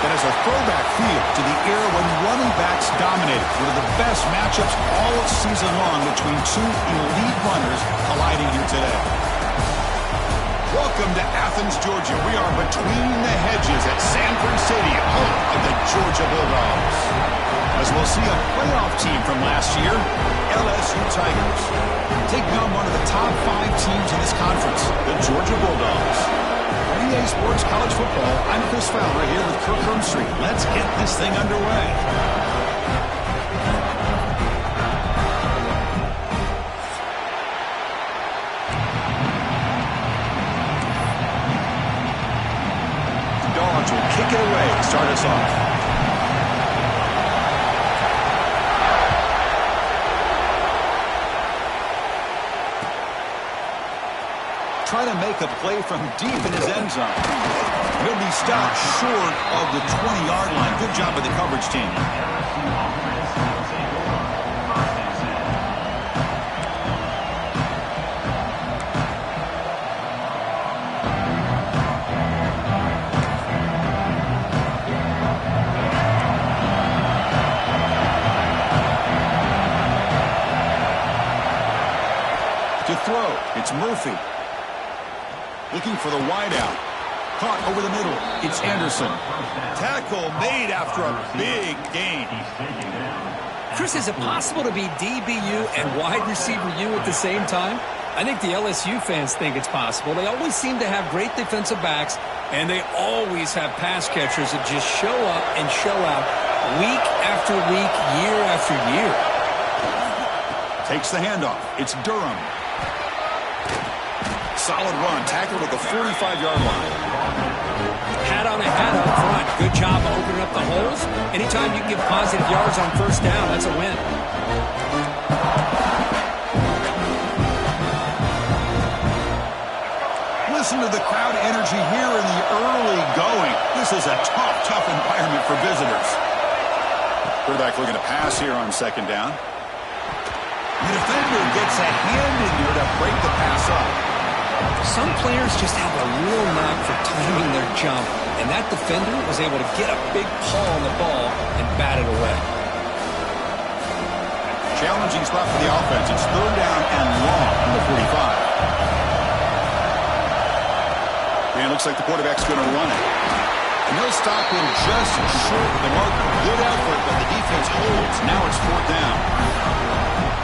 that has a throwback feel to the era when running backs dominated. One of the best matchups all season long between two elite runners colliding here today. Welcome to Athens, Georgia. We are between the hedges at Sanford Stadium, home of the Georgia Bulldogs. As we'll see a playoff team from last year, LSU Tigers, taking on one of the top 5 teams in this conference, the Georgia Bulldogs. EA Sports College Football, I'm Chris Fowler here with Kirk Hermstreet. Let's get this thing underway. Dogs will kick it away to start us off. Trying to make a play from deep in his end zone. He'll be stopped short of the 20-yard line. Good job by the coverage team. To throw, it's Murphy. Looking for the wideout. Caught over the middle. It's Anderson. Tackle made after a big gain. Chris, is it possible to be DBU and wide receiver U at the same time? I think the LSU fans think it's possible. They always seem to have great defensive backs, and they always have pass catchers that just show up and show out week after week, year after year. Takes the handoff. It's Durham. Solid run, tackled at the 45-yard line. Hat on a hat up front. Good job of opening up the holes. Anytime you can get positive yards on first down, that's a win. Listen to the crowd energy here in the early going. This is a tough environment for visitors. Quarterback looking to pass here on second down. The defender gets a hand in there to break the pass up. Some players just have a real knack for timing their jump, and that defender was able to get a big paw on the ball and bat it away. Challenging spot for the offense. It's third down and long from the 45. And it looks like the quarterback's going to run it. And they'll stop him just short of the marker. Good effort, but the defense holds. Now it's fourth down.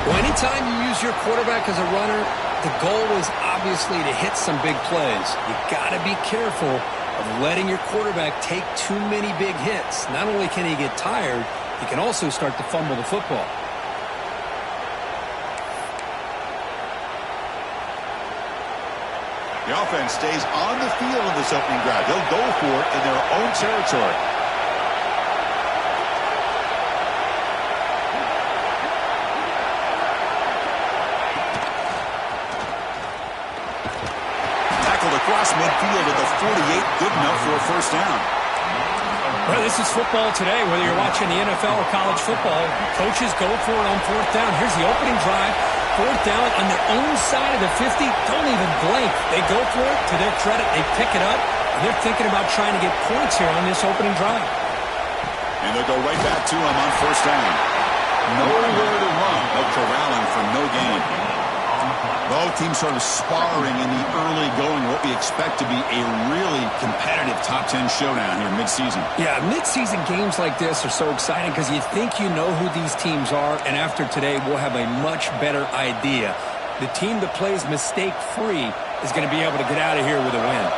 Well, anytime you use your quarterback as a runner, the goal is obviously to hit some big plays. You got to be careful of letting your quarterback take too many big hits. Not only can he get tired, he can also start to fumble the football. The offense stays on the field in this opening drive. They'll go for it in their own territory. Across midfield at the 48, good enough for a first down. Well, this is football today, whether you're watching the NFL or college football. Coaches go for it on fourth down. Here's the opening drive. Fourth down on their own side of the 50. Don't even blink. They go for it. To their credit, they pick it up. They're thinking about trying to get points here on this opening drive. And they'll go right back to him on first down. Nowhere to run. No corralling for no gain. Both teams sort of sparring in the early going, what we expect to be a really competitive top 10 showdown here mid-season. Yeah, mid-season games like this are so exciting because you think you know who these teams are, and after today we'll have a much better idea. The team that plays mistake-free is going to be able to get out of here with a win.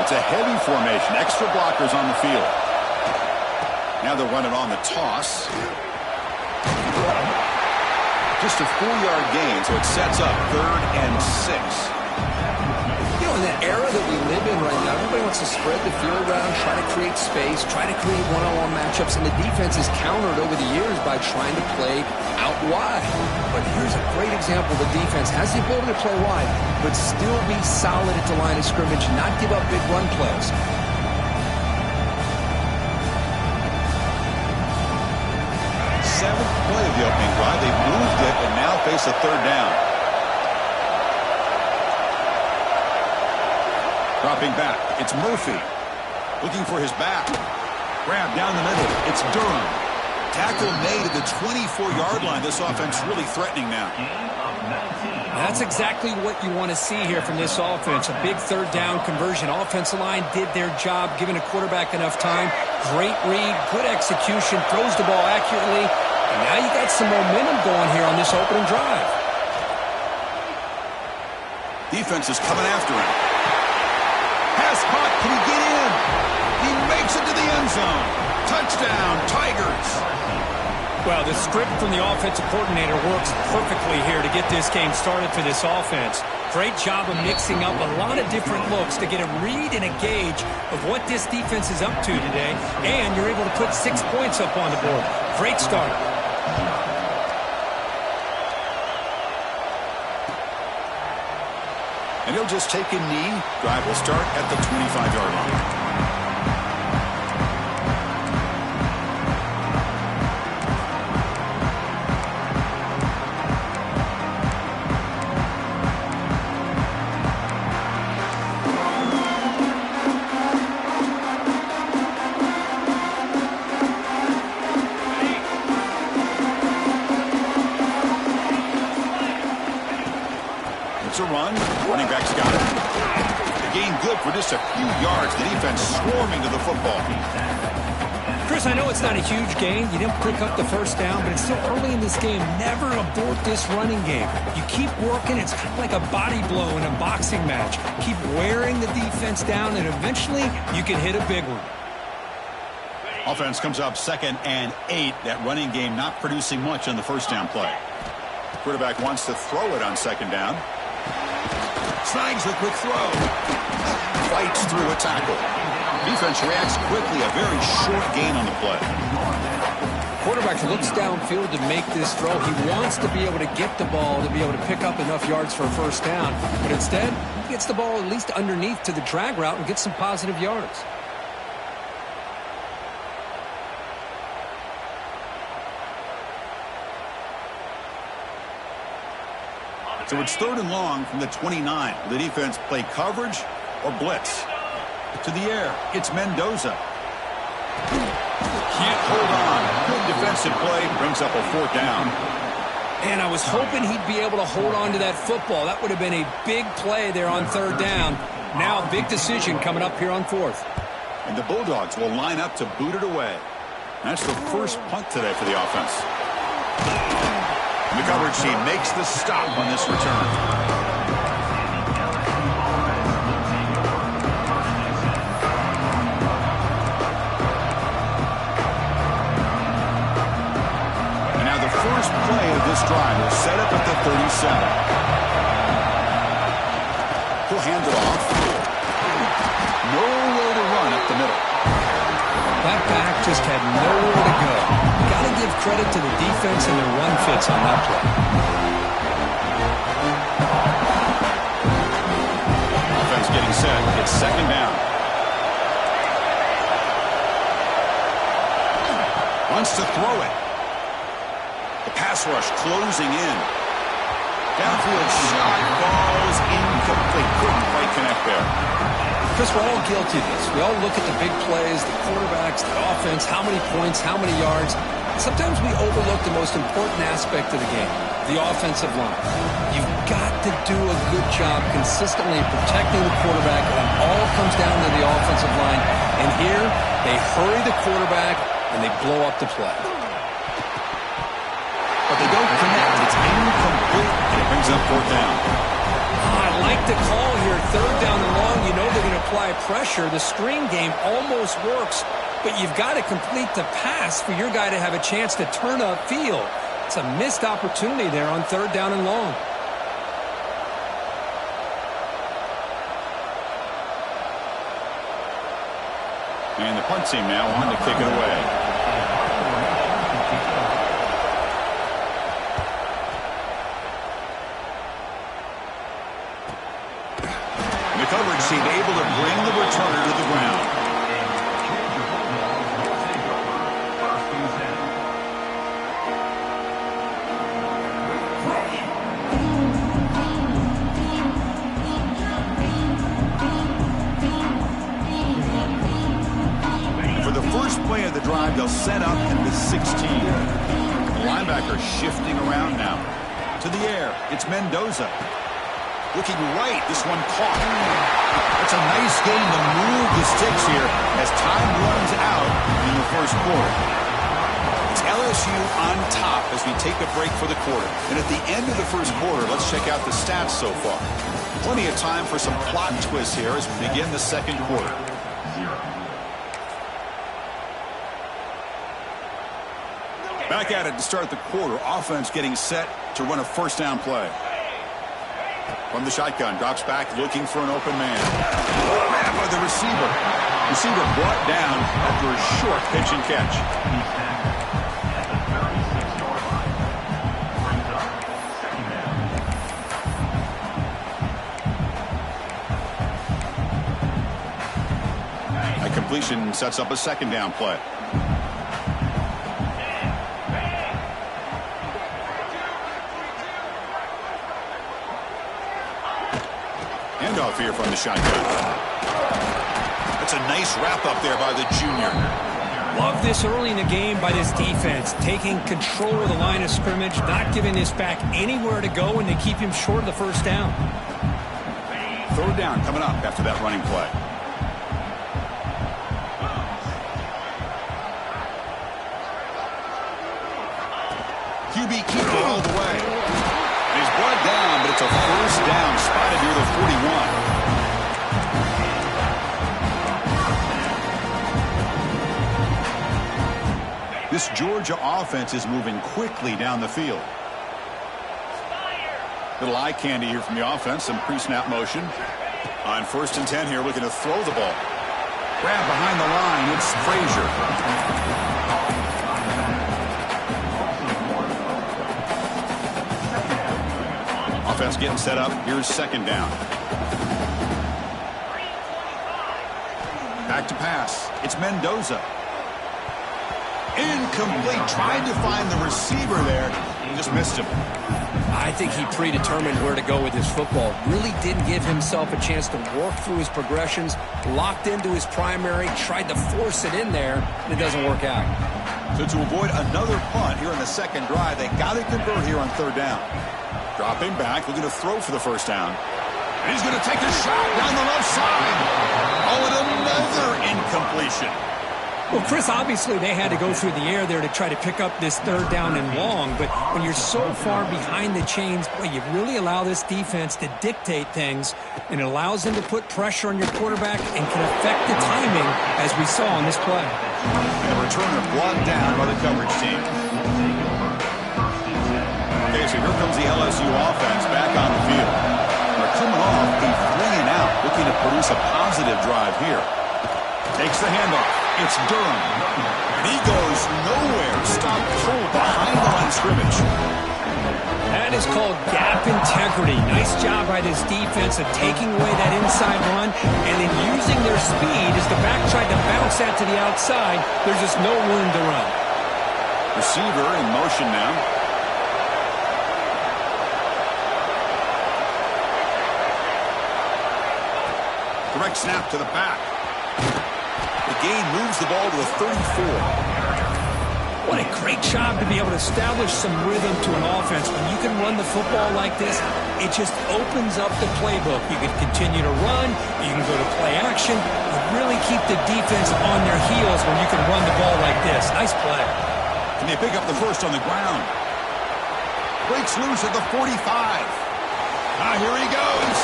It's a heavy formation, extra blockers on the field. Now they're running on the toss. Just a 4-yard gain, so it sets up 3rd and 6. You know, in that era that we live in right now, everybody wants to spread the field around, try to create space, try to create one-on-one matchups, and the defense is countered over the years by trying to play out wide. But here's a great example. The defense has the ability to play wide, but still be solid at the line of scrimmage, not give up big run plays. Seventh play of the opening drive. They moved it and now face a third down. Dropping back. It's Murphy. Looking for his back. Grab down the middle. It's Durham. Tackle made at the 24-yard line. This offense really threatening now. That's exactly what you want to see here from this offense. A big third down conversion. Offensive line did their job, giving a quarterback enough time. Great read, good execution, throws the ball accurately. And now you got some momentum going here on this opening drive. Defense is coming after him. Pass caught. Can he get in? He makes it to the end zone. Touchdown, Tigers. Well, the script from the offensive coordinator works perfectly here to get this game started for this offense. Great job of mixing up a lot of different looks to get a read and a gauge of what this defense is up to today, and you're able to put 6 points up on the board. Great start. And he'll just take a knee. Drive will start at the 25-yard line. It's a run. Running back's got it. The gain good for just a few yards. The defense swarming to the football. Chris, I know it's not a huge gain. You didn't pick up the first down, but it's still early in this game. Never abort this running game. You keep working. It's kind of like a body blow in a boxing match. Keep wearing the defense down, and eventually you can hit a big one. Offense comes up 2nd and 8. That running game not producing much on the first down play. Quarterback wants to throw it on 2nd down. Snags the quick throw. Fights through a tackle. Defense reacts quickly. A very short gain on the play. Quarterback looks downfield to make this throw. He wants to be able to get the ball to be able to pick up enough yards for a first down. But instead, he gets the ball at least underneath to the drag route and gets some positive yards. So it's 3rd and long from the 29. The defense play coverage or blitz. To the air. It's Mendoza. Can't hold on. Good defensive play. Brings up a 4th down. And I was hoping he'd be able to hold on to that football. That would have been a big play there on 3rd down. Now a big decision coming up here on 4th. And the Bulldogs will line up to boot it away. That's the first punt today for the offense. The coverage team makes the stop on this return. And now the first play of this drive will set up at the 37. He'll hand it off. Nowhere to run up the middle. That back just had nowhere to go. Got to give credit to the defense and their run fits on that play. Offense getting set. It's 2nd down. Wants to throw it. The pass rush closing in. Downfield shot falls incomplete. Couldn't quite connect there. Chris, we're all guilty of this. We all look at the big plays, the quarterbacks, the offense, how many points, how many yards. Sometimes we overlook the most important aspect of the game, the offensive line. You've got to do a good job consistently protecting the quarterback, and it all comes down to the offensive line. And here, they hurry the quarterback, and they blow up the play. But they don't connect. It's incomplete, and it brings up 4th down. I like the call here. 3rd down and long. You know they're going to apply pressure. The screen game almost works, but you've got to complete the pass for your guy to have a chance to turn upfield. It's a missed opportunity there on 3rd down and long. And the punt team now on to kick it away. Coverage team able to bring the returner to the ground. For the first play they'll set up in the 16. The linebacker shifting around now. To the air, it's Mendoza. Looking right, this one caught. That's a nice game to move the sticks here as time runs out in the first quarter. It's LSU on top as we take a break for the quarter. And at the end of the first quarter, let's check out the stats so far. Plenty of time for some plot twists here as we begin the second quarter. Back at it to start the quarter. Offense getting set to run a first down play. From the shotgun, drops back looking for an open man. Grab by the receiver. Receiver brought down after a short pitch and catch. A completion sets up a second down play. Handoff here from the shotgun. That's a nice wrap up there by the junior. Love this early in the game by this defense, taking control of the line of scrimmage, not giving this back anywhere to go, and they keep him short of the first down. Third down coming up after that running play. QB keeper all the way. He's brought down, but it's a first down spotted near the 41. This Georgia offense is moving quickly down the field. Little eye candy here from the offense, some pre-snap motion. On 1st and 10 here, looking to throw the ball. Grab behind the line, it's Frazier. Offense getting set up. Here's second down. Back to pass. It's Mendoza. Incomplete. Tried to find the receiver there. Just missed him. I think he predetermined where to go with his football. Really didn't give himself a chance to work through his progressions. Locked into his primary. Tried to force it in there, and it doesn't work out. So to avoid another punt here in the second drive, they got to convert here on third down. Dropping back, looking to throw for the first down. And he's going to take a shot down the left side. Oh, and another incompletion. Well, Chris, obviously they had to go through the air there to try to pick up this third down and long, but when you're so far behind the chains, boy, you really allow this defense to dictate things, and it allows them to put pressure on your quarterback and can affect the timing, as we saw on this play. And the returner brought down by the coverage team. Okay, so here comes the LSU offense back on the field. They're coming off a 3-and-out, looking to produce a positive drive here. Takes the handoff. It's Durham. And he goes nowhere. Stopped cold behind the line of scrimmage. That is called gap integrity. Nice job by this defense of taking away that inside run and then using their speed as the back tried to bounce that to the outside. There's just no room to run. Receiver in motion now. Direct snap to the back. The gain moves the ball to the 34. What a great job to be able to establish some rhythm to an offense. When you can run the football like this, it just opens up the playbook. You can continue to run, you can go to play action, but really keep the defense on their heels when you can run the ball like this. Nice play. And they pick up the first on the ground. Breaks loose at the 45. Here he goes.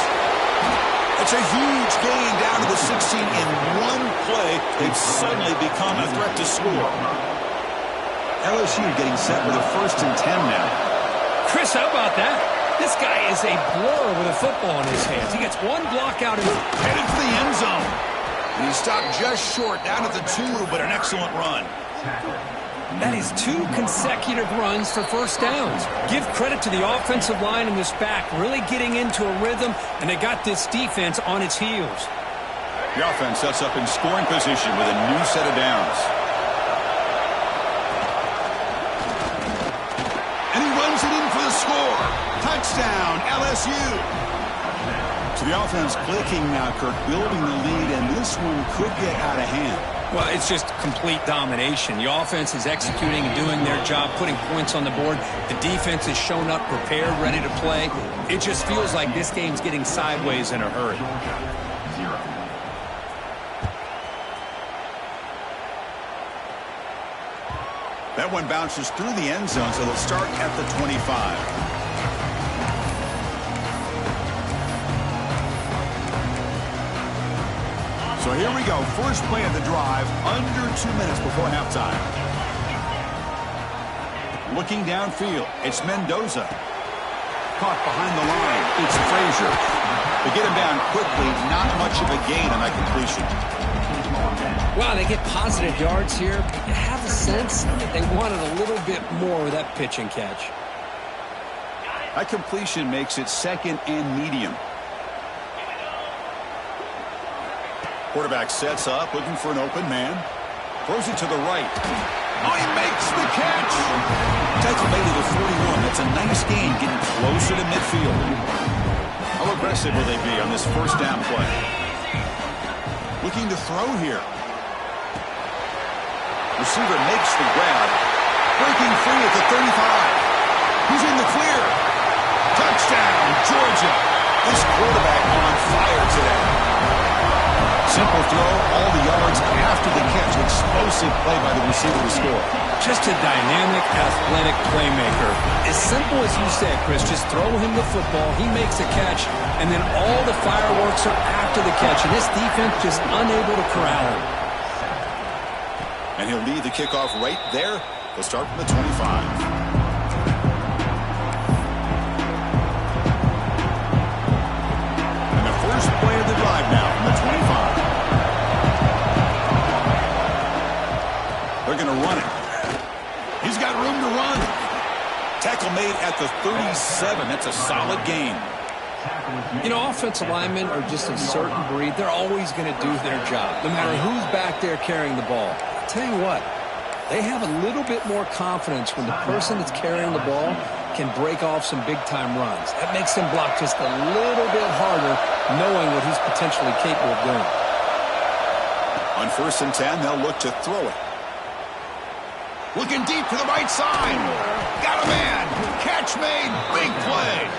It's a huge gain down to the 16 in one play. They've suddenly become a threat to score. LSU getting set with a 1st and 10 now. Chris, how about that? This guy is a blur with a football in his hands. He gets one block out and headed for the end zone. And he stopped just short down at the 2, but an excellent run. That is 2 consecutive runs for first downs. Give credit to the offensive line in this back, really getting into a rhythm, and they got this defense on its heels. The offense sets up in scoring position with a new set of downs. And he runs it in for the score. Touchdown, LSU. So the offense clicking now, Kirk, building the lead, and this one could get out of hand. Well, it's just complete domination. The offense is executing and doing their job, putting points on the board. The defense has shown up, prepared, ready to play. It just feels like this game's getting sideways in a hurry. That one bounces through the end zone, so they'll start at the 25. So here we go. First play of the drive, under 2 minutes before halftime. Looking downfield, it's Mendoza. Caught behind the line, it's Frazier. They get him down quickly, not much of a gain on that completion. Wow, they get positive yards here. You have a sense that they wanted a little bit more with that pitch and catch. That completion makes it second and medium. Quarterback sets up, looking for an open man. Throws it to the right. Oh, he makes the catch! Tackle made to the 41. That's a nice gain, getting closer to midfield. How aggressive will they be on this first down play? Looking to throw here. Receiver makes the grab. Breaking free at the 35. He's in the clear. Touchdown, Georgia. This quarterback on fire today. Simple throw, all the yards after the catch. Explosive play by the receiver to score. Just a dynamic, athletic playmaker. As simple as you said, Chris, just throw him the football, he makes a catch, and then all the fireworks are after the catch. And this defense just unable to corral him. And he'll lead the kickoff right there. They'll start from the 25. First play of the drive now from the 25. They're going to run it. He's got room to run. Tackle made at the 37. That's a solid gain. You know, offensive linemen are just a certain breed. They're always going to do their job, no matter who's back there carrying the ball. I'll tell you what, they have a little bit more confidence when the person that's carrying the ball can break off some big-time runs. That makes them block just a little bit harder, knowing what he's potentially capable of doing. On 1st and 10, they'll look to throw it. Looking deep to the right side. Got a man. Catch made. Big play.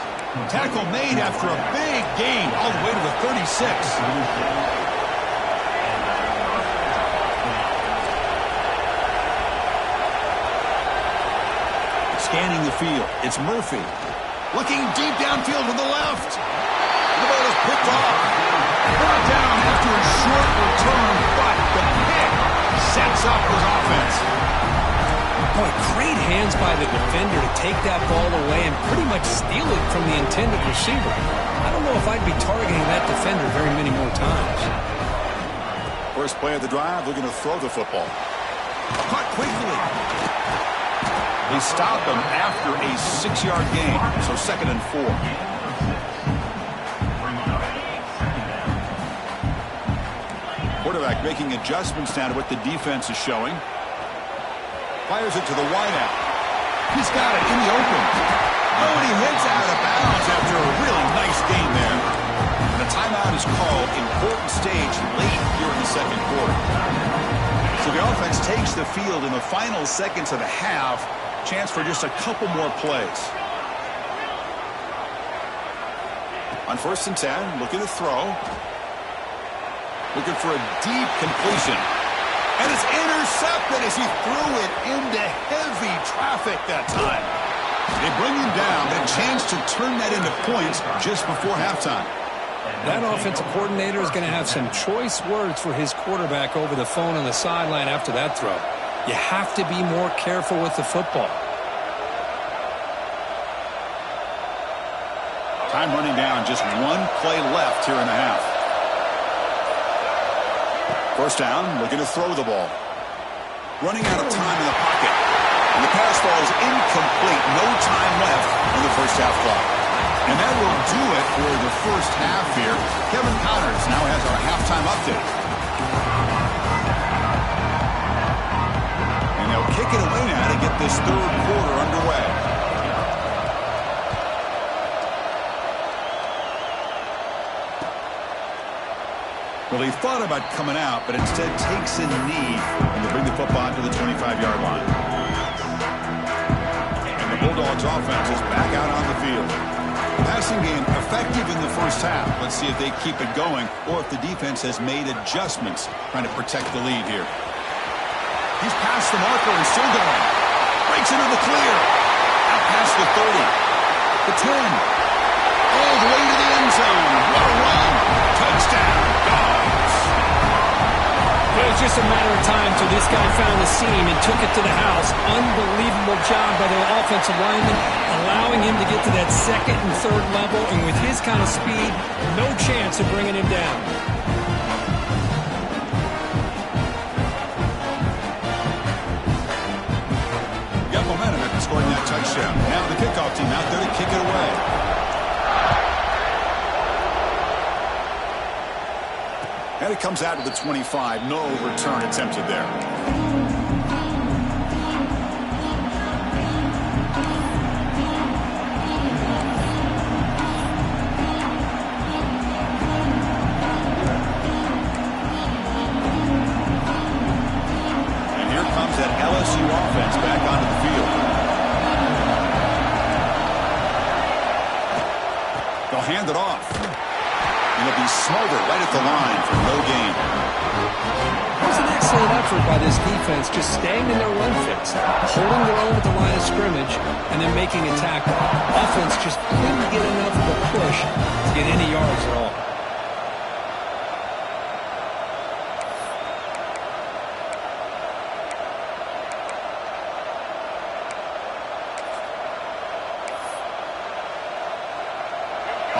Tackle made after a big gain all the way to the 36. Scanning the field. It's Murphy. Looking deep downfield to the left. The ball is picked off. Brought down after a short return, but the pick sets up his offense. Boy, great hands by the defender to take that ball away and pretty much steal it from the intended receiver. I don't know if I'd be targeting that defender very many more times. First play of the drive, looking to throw the football. Caught quickly. They stop him after a 6-yard gain, so 2nd and 4. Quarterback making adjustments now to what the defense is showing. Fires it to the wideout. He's got it in the open. Oh, and he hits out of bounds after a really nice gain there. And a timeout is called. Important stage late here in the 2nd quarter. So the offense takes the field in the final seconds of the half. Chance for just a couple more plays. On 1st and 10, looking to throw. Looking for a deep completion. And it's intercepted as he threw it into heavy traffic that time. They bring him down. A chance to turn that into points just before halftime. That offensive coordinator is going to have some choice words for his quarterback over the phone on the sideline after that throw. You have to be more careful with the football. Time running down, just one play left here in the half. First down, looking to throw the ball. Running out of time in the pocket. And the pass ball is incomplete. No time left in the first half clock. And that will do it for the first half here. Kevin Connors now has our halftime update. They'll kick it away now to get this 3rd quarter underway. Well, he thought about coming out, but instead takes a knee and they bring the football to the 25-yard line. And the Bulldogs offense is back out on the field. Passing game effective in the first half. Let's see if they keep it going or if the defense has made adjustments trying to protect the lead here. He's past the marker and still going. Breaks into the clear. Out past the 30. The 10. All the way to the end zone. What a run. Touchdown. Dogs. It was just a matter of time till this guy found the seam and took it to the house. Unbelievable job by the offensive lineman, allowing him to get to that second and third level. And with his kind of speed, no chance of bringing him down. Got momentum after scoring that touchdown. Now the kickoff team out there to kick it away. And it comes out to the 25. No return attempted there. And here comes that LSU offense back onto the field. They'll hand it off. And it'll be smothered right at the line for no gain. It was an excellent effort by this defense, just staying in their run fits, holding their own at the line of scrimmage, and then making a tackle. Offense just couldn't get enough of a push to get any yards at all.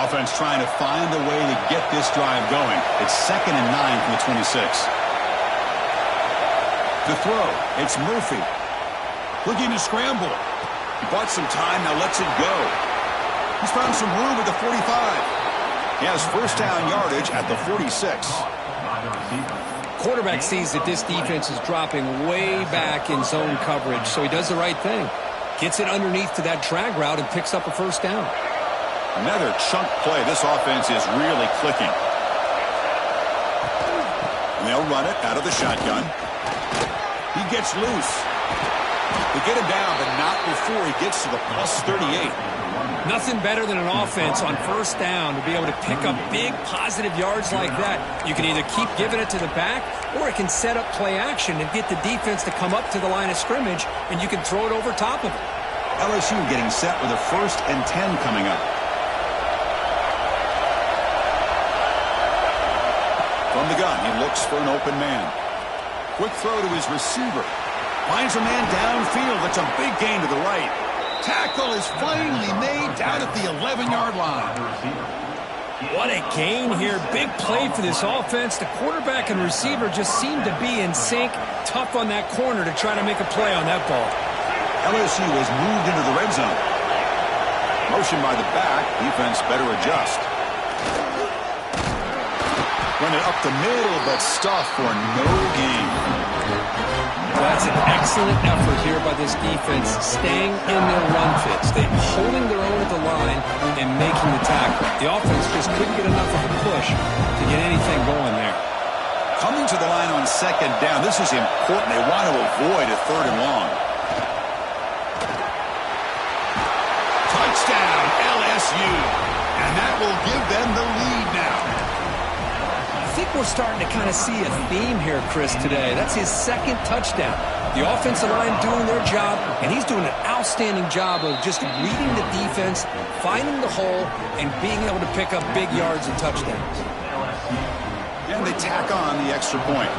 Offense trying to find a way to get this drive going. It's 2nd and 9 from the 26. The throw, it's Murphy. Looking to scramble. He bought some time, now lets it go. He's found some room at the 45. He has first down yardage at the 46. Quarterback sees that this defense is dropping way back in zone coverage, so he does the right thing. Gets it underneath to that drag route and picks up a first down. Another chunk play. This offense is really clicking. And they'll run it out of the shotgun. He gets loose. They get him down, but not before he gets to the plus 38. Nothing better than an offense on first down to be able to pick up big positive yards like that. You can either keep giving it to the back, or it can set up play action and get the defense to come up to the line of scrimmage, and you can throw it over top of it. LSU getting set with a 1st and 10 coming up. From the gun, he looks for an open man. Quick throw to his receiver. Finds a man downfield. That's a big gain to the right. Tackle is finally made down at the 11-yard line. What a gain here. Big play for this offense. The quarterback and receiver just seem to be in sync. Tough on that corner to try to make a play on that ball. LSU has moved into the red zone. Motion by the back. Defense better adjust. Run it up the middle, but stuffed for no gain. That's an excellent effort here by this defense, staying in their run fits. They're holding their own at the line and making the tackle. The offense just couldn't get enough of a push to get anything going there. Coming to the line on 2nd down. This is important. They want to avoid a 3rd and long. Touchdown, LSU. And that will give them the lead now. I think we're starting to kind of see a theme here, Chris, today. That's his 2nd touchdown. The offensive line doing their job, and he's doing an outstanding job of just reading the defense, finding the hole, and being able to pick up big yards and touchdowns. And they tack on the extra point.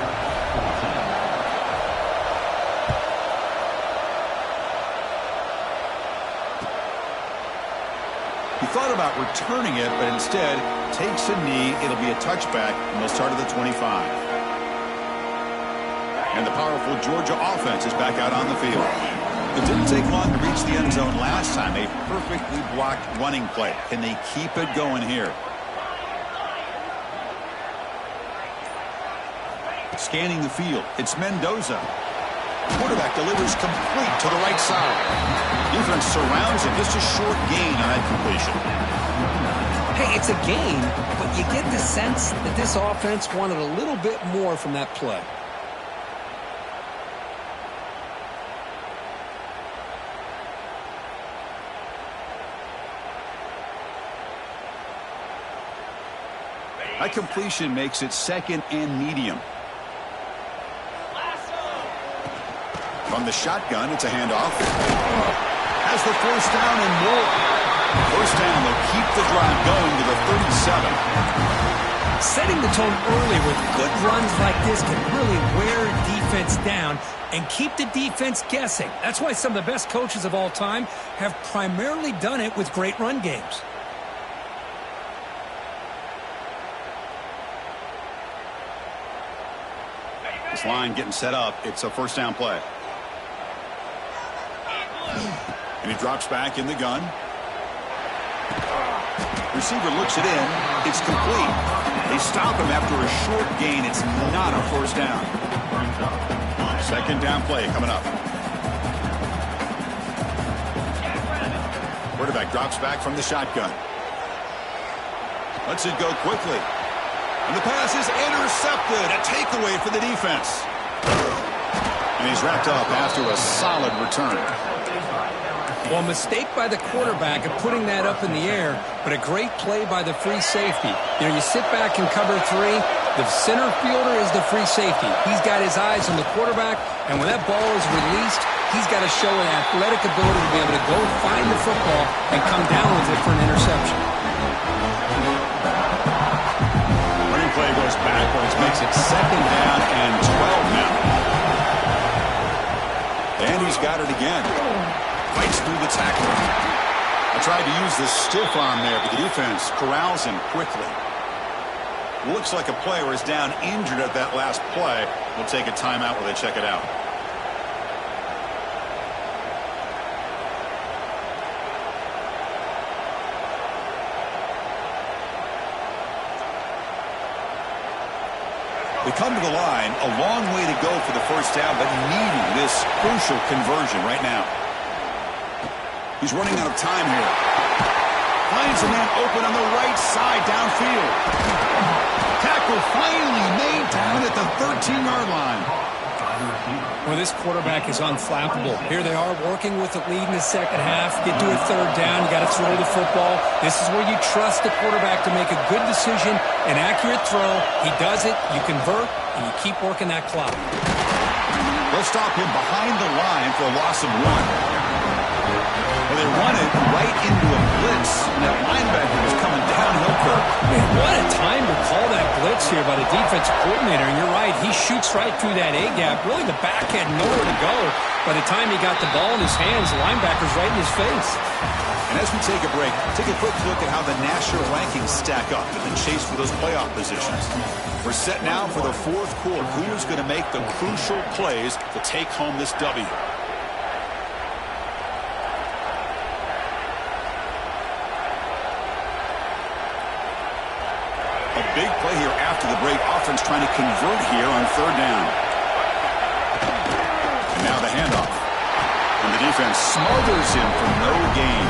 He thought about returning it, but instead takes a knee. It'll be a touchback, and they'll start at the 25. And the powerful Georgia offense is back out on the field. It didn't take long to reach the end zone last time. A perfectly blocked running play. Can they keep it going here? Scanning the field. It's Mendoza. Quarterback delivers complete to the right side. Defense surrounds him. Just a short gain on that completion. Hey, it's a gain, but you get the sense that this offense wanted a little bit more from that play. That completion makes it second and medium. From the shotgun, it's a handoff. Has the first down and more. First down, they'll keep the drive going to the 37. Setting the tone early with good runs like this can really wear defense down and keep the defense guessing. That's why some of the best coaches of all time have primarily done it with great run games. This line getting set up. It's a first down play. And he drops back in the gun. Receiver looks it in. It's complete. They stop him after a short gain. It's not a first down. Second down play coming up. Quarterback drops back from the shotgun. Lets it go quickly. And the pass is intercepted. A takeaway for the defense. And he's wrapped up after a solid return. Well, mistake by the quarterback of putting that up in the air, but a great play by the free safety. You know, you sit back and cover three. The center fielder is the free safety. He's got his eyes on the quarterback, and when that ball is released, he's got to show an athletic ability to be able to go find the football and come down with it for an interception. Play goes backwards, makes it second down and 12 now. And he's got it again. Fights through the tackle. I tried to use the stiff arm there, but the defense corrals him quickly. Looks like a player is down injured at that last play. We'll take a timeout while they check it out. They come to the line, a long way to go for the first down, but needing this crucial conversion right now. He's running out of time here. Finds a man open on the right side downfield. Tackle finally made down at the 13-yard line. Well, this quarterback is unflappable. Here they are working with the lead in the second half. Get to a third down. You got to throw the football. This is where you trust the quarterback to make a good decision, an accurate throw. He does it. You convert, and you keep working that clock. They'll stop him behind the line for a loss of 1. Well, they run it right into a blitz, and that linebacker was coming downhill curve. Man, what a time to call that blitz here by the defensive coordinator. And you're right, he shoots right through that A-gap. Really, the back had nowhere to go. By the time he got the ball in his hands, the linebacker's right in his face. And as we take a break, take a quick look at how the national rankings stack up in the chase for those playoff positions. We're set now for the fourth quarter. Who's going to make the crucial plays to take home this W? Big play here after the break. Offense trying to convert here on third down. And now the handoff. And the defense smothers him for no gain.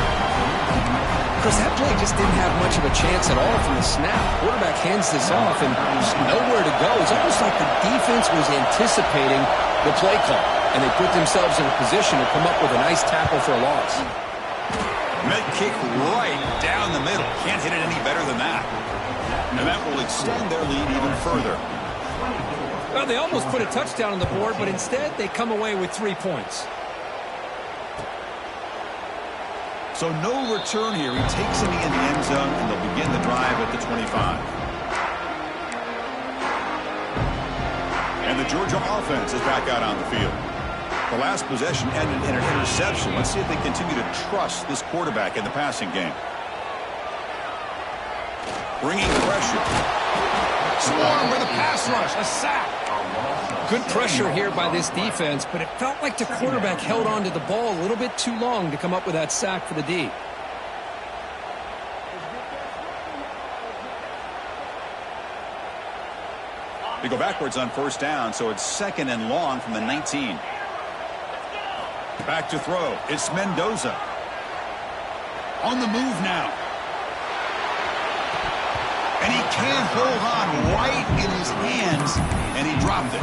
Chris, that play just didn't have much of a chance at all from the snap. Quarterback hands this off and there's nowhere to go. It's almost like the defense was anticipating the play call, and they put themselves in a position to come up with a nice tackle for a loss. Med kick right down the middle. Can't hit it any better than that. And that will extend their lead even further. Well, they almost put a touchdown on the board, but instead they come away with 3 points. So no return here. He takes it in the end zone, and they'll begin the drive at the 25. And the Georgia offense is back out on the field. The last possession ended in an interception. Let's see if they continue to trust this quarterback in the passing game. Bringing pressure. Swarm with a pass rush. A sack. Good pressure here by this defense, but it felt like the quarterback held on to the ball a little bit too long to come up with that sack for the D. They go backwards on first down, so it's second and long from the 19. Back to throw. It's Mendoza. On the move now. And he can't hold on right in his hands, and he dropped it.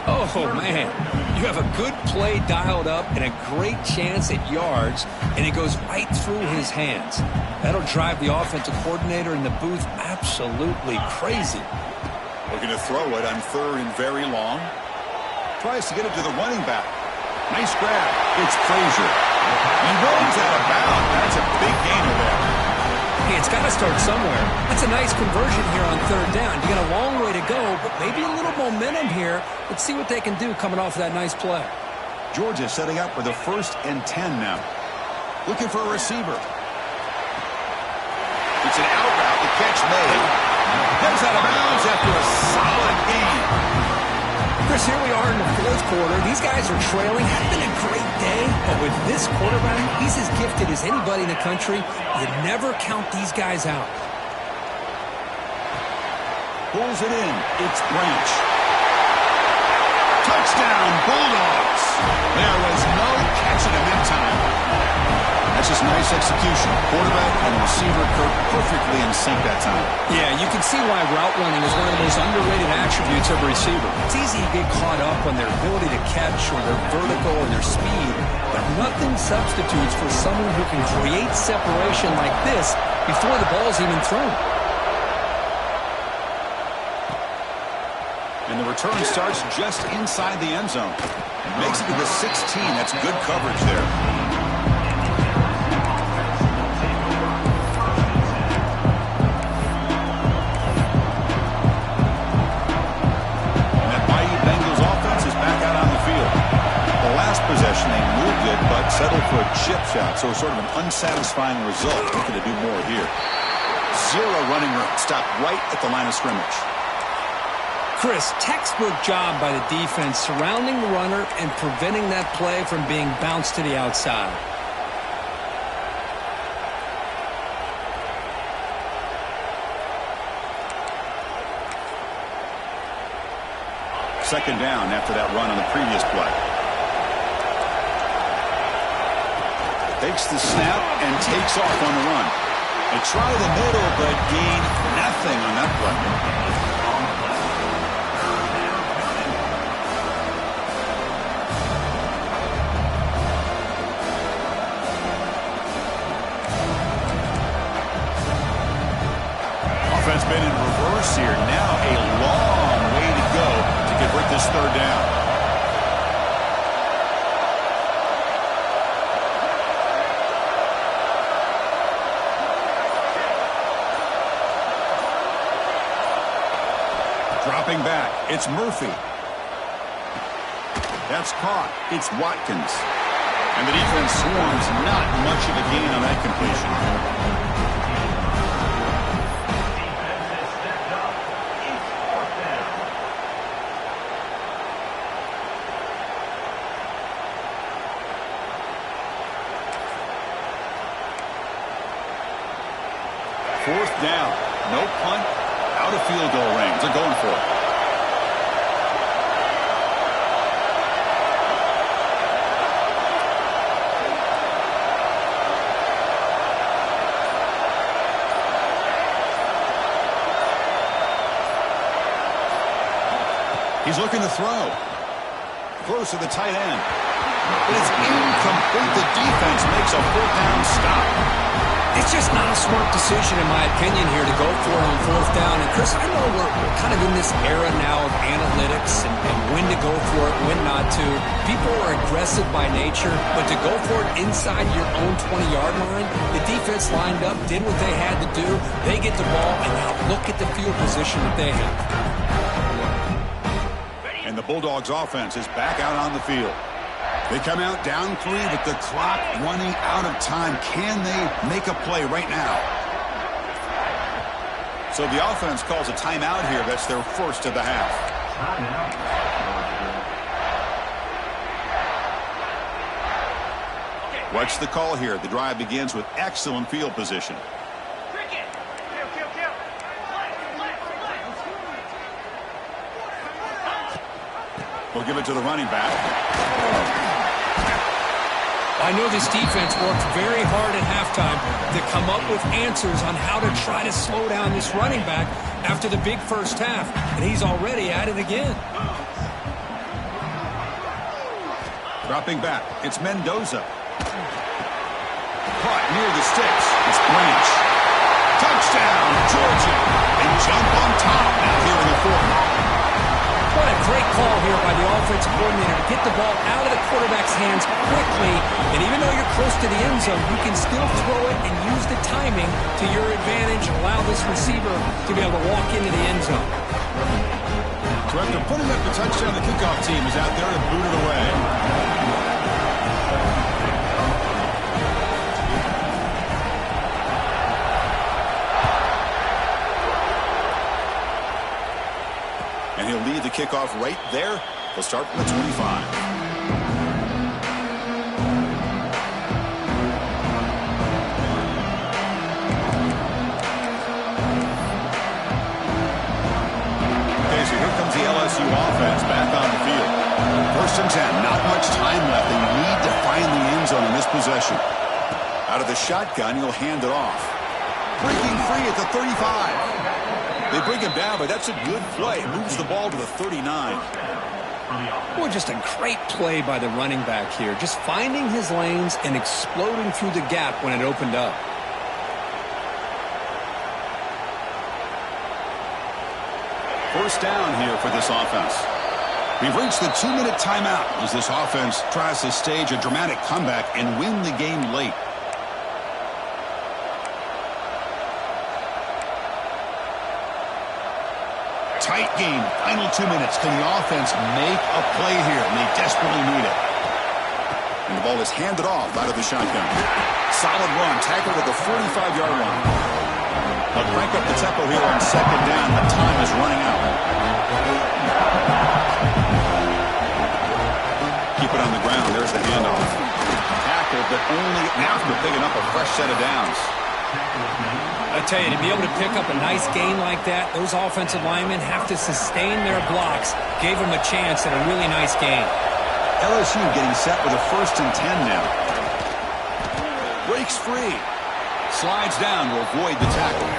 Oh, man. You have a good play dialed up and a great chance at yards, and it goes right through his hands. That'll drive the offensive coordinator in the booth absolutely crazy. Looking to throw it on 3rd and very long. Tries to get it to the running back. Nice grab. It's Frazier. He runs out of bounds. That's a big gainer there. Hey, it's got to start somewhere. That's a nice conversion here on 3rd down. You got a long way to go, but maybe a little momentum here. Let's see what they can do coming off of that nice play. Georgia setting up with a 1st and 10 now. Looking for a receiver. It's an out route. The catch made. Goes out of bounds after a solid gain. Chris, here we are in the 4th quarter. These guys are trailing. Had been a great day, but with this quarterback, he's as gifted as anybody in the country. You never count these guys out. Pulls it in. It's Branch. Touchdown, Bulldogs. There was no catching him in time. That's just nice execution. Quarterback and receiver Kirk perfectly in sync that time. Yeah, you can see why route running is one of the most underrated attributes of a receiver. It's easy to get caught up on their ability to catch or their vertical or their speed, but nothing substitutes for someone who can create separation like this before the ball's even thrown. And the return starts just inside the end zone. Makes it to the 16. That's good coverage there. Possession, they moved it, but settled for a chip shot, so sort of an unsatisfying result. Looking to do more here. 0 running room. Stopped right at the line of scrimmage. Chris, textbook job by the defense surrounding the runner and preventing that play from being bounced to the outside. Second down after that run on the previous play. Takes the snap and takes off on the run. They try the middle, but gain nothing on that play. Offense been in reverse here. Now a long way to go to convert this 3rd down. Dropping back, it's Murphy. That's caught. It's Watkins. And the defense swarms. Not much of a gain on that completion. Fourth down. No punt. Out of field goal range. They're going for it. He's looking to throw. Close to the tight end. But it's incomplete. The defense makes a 4th down stop. It's just not a smart decision, in my opinion, here to go for it on 4th down. And, Chris, I know we're kind of in this era now of analytics and when to go for it, when not to. People are aggressive by nature, but to go for it inside your own 20-yard line, the defense lined up, did what they had to do. They get the ball, and now look at the field position that they have. And the Bulldogs offense is back out on the field. They come out down 3 with the clock running out of time. Can they make a play right now? So the offense calls a timeout here. That's their first of the half. What's the call here? The drive begins with excellent field position. We'll give it to the running back. I know this defense worked very hard at halftime to come up with answers on how to try to slow down this running back after the big first half, and he's already at it again. Dropping back, it's Mendoza. Caught near the sticks. It's Branch. Touchdown, Georgia. They jump on top now here in the fourth. What a great call here by the offensive coordinator to get the ball out of the quarterback's hands quickly. And even though you're close to the end zone, you can still throw it and use the timing to your advantage and allow this receiver to be able to walk into the end zone. So after putting up the touchdown, the kickoff team is out there to boot it away. And he'll lead the kickoff right there. He'll start from the 25. Okay, so here comes the LSU offense back on the field. 1st and 10, not much time left. They need to find the end zone in this possession. Out of the shotgun, he'll hand it off. Breaking free at the 35. They bring him down, but that's a good play. Moves the ball to the 39. Boy, just a great play by the running back here. Just finding his lanes and exploding through the gap when it opened up. First down here for this offense. We've reached the 2-minute timeout as this offense tries to stage a dramatic comeback and win the game late. Tight game, final 2 minutes. Can the offense make a play here? And they desperately need it. And the ball is handed off out of the shotgun. Solid run, tackled at the 45-yard line. They'll crank up the tempo here on 2nd down, but time is running out. Keep it on the ground. There's the handoff. Tackled, but only after picking up a fresh set of downs. I tell you, to be able to pick up a nice gain like that, those offensive linemen have to sustain their blocks. Gave them a chance at a really nice gain. LSU getting set with a 1st and 10 now. Breaks free. Slides down to avoid the tackle.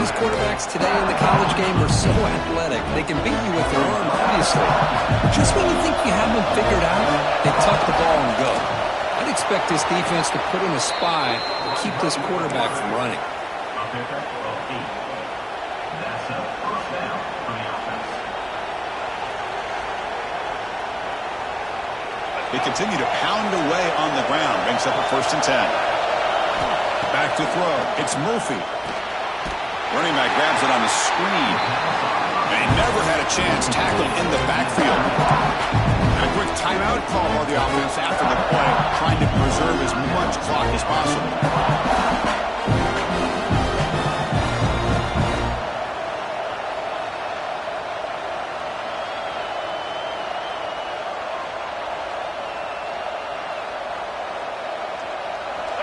These quarterbacks today in the college game are so athletic. They can beat you with their arm, obviously. Just when you think you have them figured out, they tuck the ball and go. I'd expect this defense to put in a spy to keep this quarterback from running. They continue to pound away on the ground. Brings up a 1st and 10. Back to throw. It's Murphy. Running back grabs it on the screen. And he never had a chance. Tackled in the backfield. A quick timeout call by the offense after the play, trying to preserve as much clock as possible.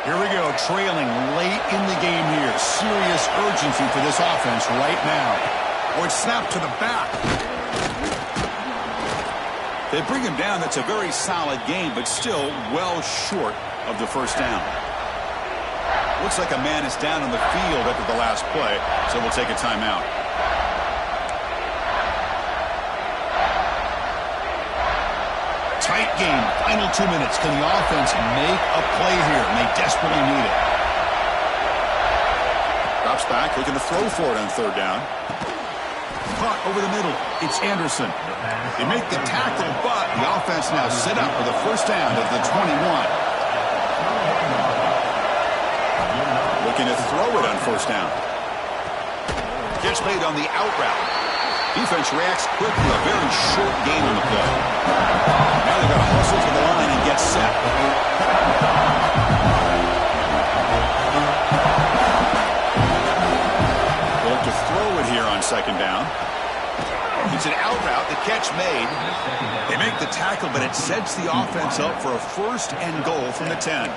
Here we go, trailing late in the game here. Serious urgency for this offense right now. Or it's snapped to the back. They bring him down. That's a very solid game, but still well short of the 1st down. Looks like a man is down on the field after the last play, so we'll take a timeout. Tight game, final 2 minutes. Can the offense make a play here? And they desperately need it. Drops back, looking to throw for it on 3rd down. Caught over the middle. It's Anderson. They make the tackle, but the offense now set up for the 1st down at the 21. Looking to throw it on 1st down. Catch made on the out route. Defense reacts quickly. A very short gain on the play. Now they've got to hustle to the line and get set. Going to throw it here on 2nd down. It's an out route. The catch made. They make the tackle, but it sets the offense up for a 1st and goal from the 10.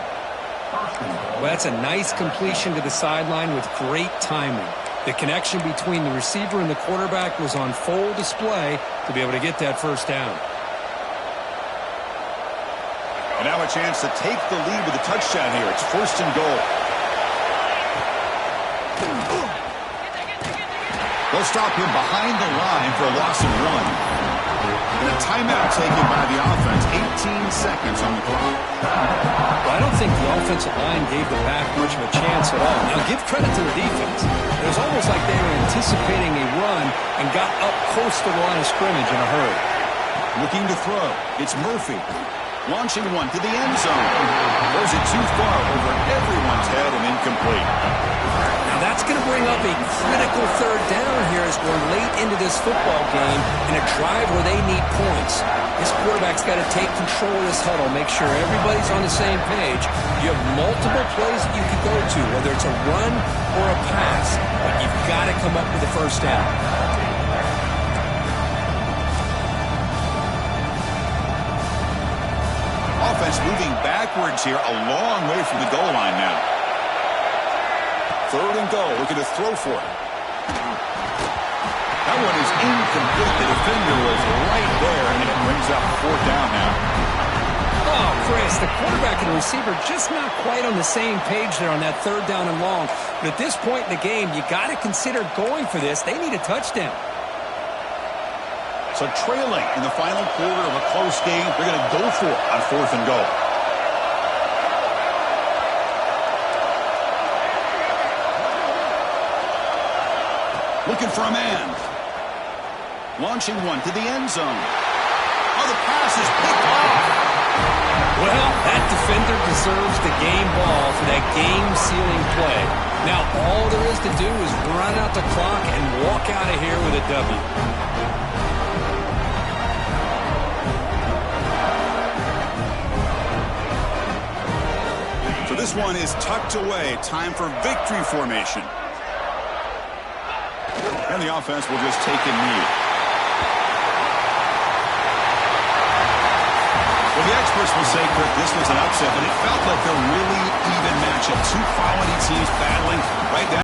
Well, that's a nice completion to the sideline with great timing. The connection between the receiver and the quarterback was on full display to be able to get that 1st down. And now a chance to take the lead with a touchdown here. It's 1st and goal. They'll stop him behind the line for a loss of 1. And a timeout taken by the offense. 18 seconds on the clock. Well, I don't think the offensive line gave the back much of a chance at all. Now, give credit to the defense. It was almost like they were anticipating a run and got up close to the line of scrimmage in a hurry. Looking to throw. It's Murphy. Launching one to the end zone. Throws it too far over everyone's head and incomplete. Now that's going to bring up a critical 3rd down here as we're late into this football game in a drive where they need points. This quarterback's got to take control of this huddle, make sure everybody's on the same page. You have multiple plays that you can go to, whether it's a run or a pass, but you've got to come up with a 1st down. Offense moving backwards here, a long way from the goal line now. 3rd and goal, looking to throw for it. That one is incomplete. The defender was right there, and it brings up 4th down now. Oh, Chris, the quarterback and the receiver just not quite on the same page there on that 3rd down and long. But at this point in the game, you got to consider going for this. They need a touchdown. So trailing in the final quarter of a close game, they're going to go for it on 4th and goal. Looking for a man. Launching one to the end zone. Oh, the pass is picked off. Well, that defender deserves the game ball for that game-sealing play. Now, all there is to do is run out the clock and walk out of here with a W. So this one is tucked away. Time for victory formation. And the offense will just take a knee. Well, the experts will say, Kirk, this was an upset, but it felt like a really even matchup. 2 quality teams battling right down.